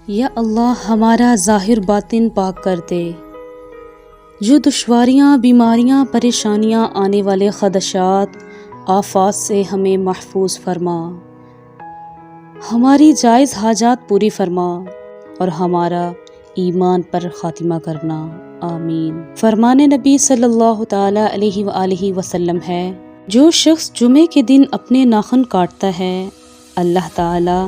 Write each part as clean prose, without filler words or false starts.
یا اللہ ہمارا ظاہر باطن پاک کر دے، جو دشواریاں، بیماریاں، پریشانیاں، آنے والے خدشات، آفات سے ہمیں محفوظ فرما، ہماری جائز حاجات پوری فرما اور ہمارا ایمان پر خاتمہ کرنا، آمین۔ فرمان نبی صلی اللہ تعالیٰ علیہ وآلہ وسلم ہے، جو شخص جمعے کے دن اپنے ناخن کاٹتا ہے، اللہ تعالیٰ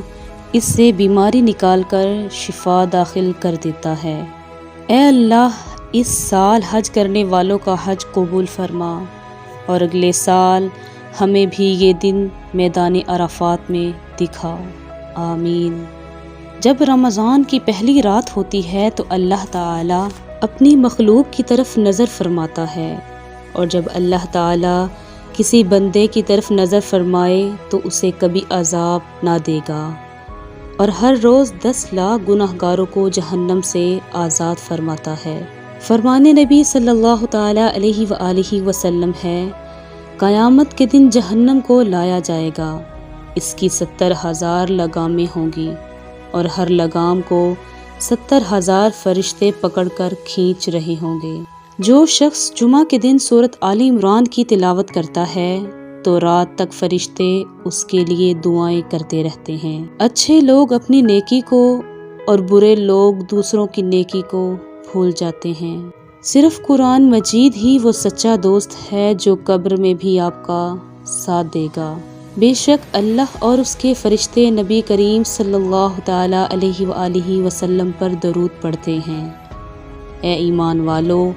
اس سے بیماری نکال کر شفا داخل کر دیتا ہے۔ اے اللہ، اس سال حج کرنے والوں کا حج قبول فرما اور اگلے سال ہمیں بھی یہ دن میدان عرفات میں دکھا، آمین۔ جب رمضان کی پہلی رات ہوتی ہے تو اللہ تعالیٰ اپنی مخلوق کی طرف نظر فرماتا ہے، اور جب اللہ تعالیٰ کسی بندے کی طرف نظر فرمائے تو اسے کبھی عذاب نہ دے گا، اور ہر روز 10 لاکھ گناہگاروں کو جہنم سے آزاد فرماتا ہے۔ فرمان نبی صلی اللہ تعالیٰ علیہ وآلہ وسلم ہے، قیامت کے دن جہنم کو لایا جائے گا، اس کی 70,000 لگامیں ہوں گی، اور ہر لگام کو 70,000 فرشتے پکڑ کر کھینچ رہے ہوں گے۔ جو شخص جمعہ کے دن سورۃ آل عمران کی تلاوت کرتا ہے تو رات تک فرشتے اس کے لیے دعائیں کرتے رہتے ہیں۔ اچھے لوگ اپنی نیکی کو اور برے لوگ دوسروں کی نیکی کو بھول جاتے ہیں۔ صرف قرآن مجید ہی وہ سچا دوست ہے جو قبر میں بھی آپ کا ساتھ دے گا۔ بے شک اللہ اور اس کے فرشتے نبی کریم صلی اللہ تعالیٰ علیہ وآلہ وسلم پر درود پڑھتے ہیں۔ اے ایمان والو،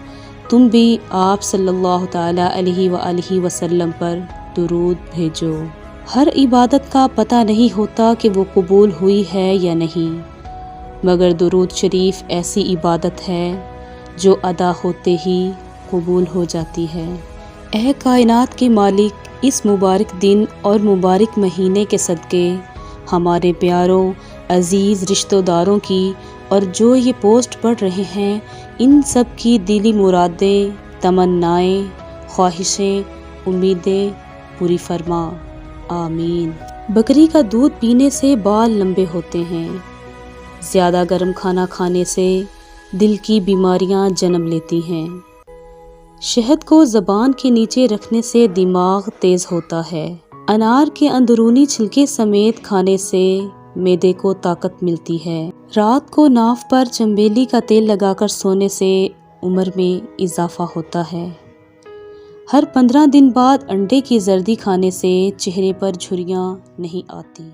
تم بھی آپ صلی اللہ تعالیٰ علیہ وآلہ وسلم پر درود بھیجو۔ ہر عبادت کا پتہ نہیں ہوتا کہ وہ قبول ہوئی ہے یا نہیں، مگر درود شریف ایسی عبادت ہے جو ادا ہوتے ہی قبول ہو جاتی ہے۔ اے کائنات کے مالک، اس مبارک دن اور مبارک مہینے کے صدقے ہمارے پیاروں عزیز رشتہ داروں کی اور جو یہ پوسٹ پڑھ رہے ہیں ان سب کی دلی مرادیں، تمنائیں، خواہشیں، امیدیں پوری فرما، آمین۔ بکری کا دودھ پینے سے بال لمبے ہوتے ہیں، زیادہ گرم کھانا کھانے سے دل کی بیماریاں جنم لیتی ہیں، شہد کو زبان کے نیچے رکھنے سے دماغ تیز ہوتا ہے، انار کے اندرونی چھلکے سمیت کھانے سے معدے کو طاقت ملتی ہے، رات کو ناف پر چنبیلی کا تیل لگا کر سونے سے عمر میں اضافہ ہوتا ہے، ہر 15 دن بعد انڈے کی زردی کھانے سے چہرے پر جھریاں نہیں آتی۔